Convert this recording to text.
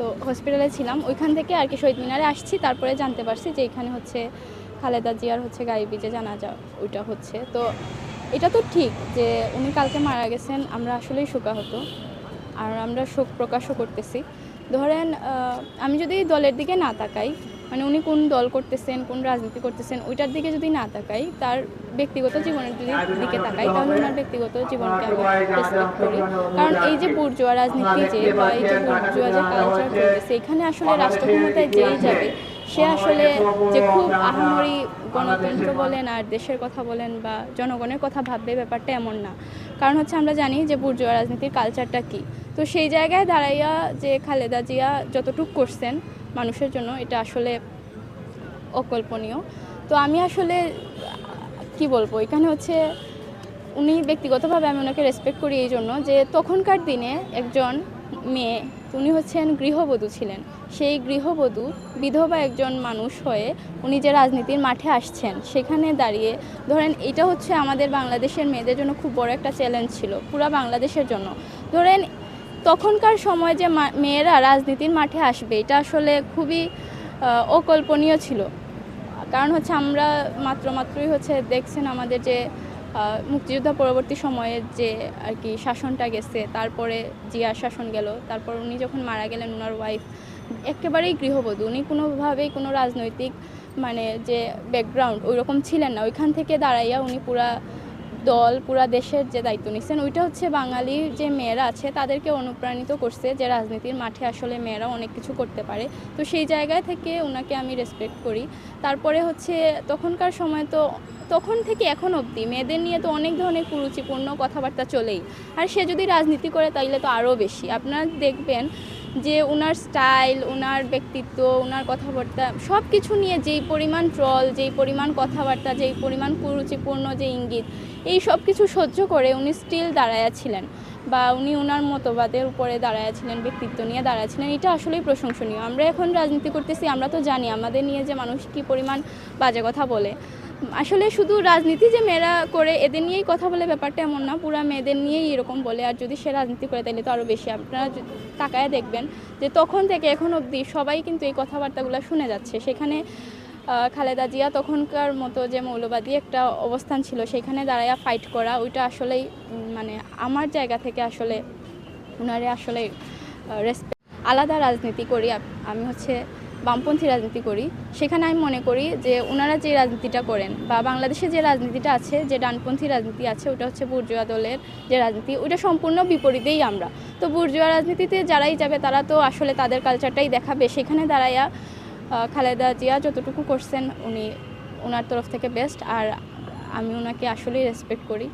তো হসপিটালে ছিলাম, ওইখান থেকে আর কি শহীদ মিনারে আসছি, তারপরে জানতে পারছি যে এখানে হচ্ছে খালেদা জিয়ার হচ্ছে গায়েবী যে জানাজা ওইটা হচ্ছে। তো এটা তো ঠিক যে উনি কালকে মারা গেছেন, আমরা আসলেই শোকাহত আর আমরা শোক প্রকাশও করতেছি। ধরেন আমি যদি দলের দিকে না তাকাই, মানে উনি কোন দল করতেছেন, কোন রাজনীতি করতেছেন ওইটার দিকে যদি না তাকাই, তার ব্যক্তিগত জীবনের দিকে তাকাই, তাহলে ওনার ব্যক্তিগত জীবনকে আমি রেসপেক্ট করি। কারণ এই যে বুর্জোয়া রাজনীতি বা এই যে বুর্জোয়া যে কালচার চলতেছে, এখানে আসলে রাষ্ট্র ক্ষমতায় যেই যাবে সে আসলে যে খুব আহামরি গণতন্ত্র বলেন আর দেশের কথা বলেন বা জনগণের কথা ভাববে, ব্যাপারটা এমন না। কারণ হচ্ছে আমরা জানি যে বুর্জোয়া রাজনীতির কালচারটা কী। তো সেই জায়গায় দাঁড়াইয়া যে খালেদা জিয়া যতটুকু করছেন মানুষের জন্য, এটা আসলে অকল্পনীয়। তো আমি আসলে কি বলবো, এখানে হচ্ছে উনি ব্যক্তিগতভাবে আমি ওনাকে রেসপেক্ট করি এই জন্য যে তখনকার দিনে একজন মেয়ে, উনি হচ্ছেন গৃহবধূ ছিলেন, সেই গৃহবধূ বিধবা একজন মানুষ হয়ে উনি যে রাজনীতির মাঠে আসছেন, সেখানে দাঁড়িয়ে ধরেন এটা হচ্ছে আমাদের বাংলাদেশের মেয়েদের জন্য খুব বড় একটা চ্যালেঞ্জ ছিল, পুরো বাংলাদেশের জন্য। ধরেন তখনকার সময় যে মেয়েরা রাজনীতির মাঠে আসবে, এটা আসলে খুবই অকল্পনীয় ছিল। কারণ হচ্ছে আমরা মাত্রই হচ্ছে দেখছেন আমাদের যে মুক্তিযুদ্ধ পরবর্তী সময়ে যে আর কি শাসনটা গেছে, তারপরে জিয়ার শাসন গেল, তারপর উনি যখন মারা গেলেন ওনার ওয়াইফ একেবারেই গৃহবধূ, উনি কোনোভাবেই কোনো রাজনৈতিক মানে যে ব্যাকগ্রাউন্ড ওই রকম ছিলেন না। ওইখান থেকে দাঁড়াইয়া উনি পুরা দেশের যে দায়িত্ব নিচ্ছেন, ওইটা হচ্ছে বাঙালির যে মেয়েরা আছে তাদেরকে অনুপ্রাণিত করছে যে রাজনীতির মাঠে আসলে মেয়েরা অনেক কিছু করতে পারে। তো সেই জায়গায় থেকে ওনাকে আমি রেসপেক্ট করি। তারপরে হচ্ছে তখনকার সময় তো তখন থেকে এখন অবধি মেয়েদের নিয়ে তো অনেক ধরনের কুরুচিপূর্ণ কথাবার্তা চলেই, আর সে যদি রাজনীতি করে তাইলে তো আরও বেশি। আপনারা দেখবেন যে ওনার স্টাইল, ওনার ব্যক্তিত্ব, ওনার কথাবার্তা সব কিছু নিয়ে যেই পরিমাণ ট্রল, যেই পরিমাণ কথাবার্তা, যেই পরিমাণ কুরুচিপূর্ণ যে ইঙ্গিত, এই সব কিছু সহ্য করে উনি স্টিল দাঁড়ায়াছিলেন বা উনি ওনার মতবাদের উপরে দাঁড়ায়াছিলেন, ব্যক্তিত্ব নিয়ে দাঁড়ায়াছিলেন। এটা আসলেই প্রশংসনীয়। আমরা এখন রাজনীতি করতেছি, আমরা তো জানি আমাদের নিয়ে যে মানুষ কী পরিমাণ বাজে কথা বলে। আসলে শুধু রাজনীতি যে মেয়েরা করে এদের নিয়েই কথা বলে ব্যাপারটা এমন না, পুরা মেয়েদের নিয়েই এরকম বলে। আর যদি সে রাজনীতি করে তাহলে তো আরও বেশি। আপনারা তাকায় দেখবেন যে তখন থেকে এখন অবধি সবাই কিন্তু এই কথাবার্তাগুলো শুনে যাচ্ছে। সেখানে খালেদা জিয়া তখনকার মতো যে মৌলবাদী একটা অবস্থান ছিল, সেখানে দাঁড়ায়া ফাইট করা, ওইটা আসলেই মানে আমার জায়গা থেকে আসলে ওনারে আসলে রেসপেক্ট। আলাদা রাজনীতি করি, আমি হচ্ছে বামপন্থী রাজনীতি করি। সেখানে আমি মনে করি যে ওনারা যে রাজনীতিটা করেন বা বাংলাদেশে যে রাজনীতিটা আছে, যে ডানপন্থী রাজনীতি আছে, ওটা হচ্ছে বুর্জোয়া দলের যে রাজনীতি, ওইটা সম্পূর্ণ বিপরীতেই আমরা। তো বুর্জোয়া রাজনীতিতে যারাই যাবে তারা তো আসলে তাদের কালচারটাই দেখাবে। সেখানে দাঁড়াইয়া খালেদা জিয়া যতটুকু করছেন উনি ওনার তরফ থেকে বেস্ট, আর আমি ওনাকে আসলেই রেসপেক্ট করি।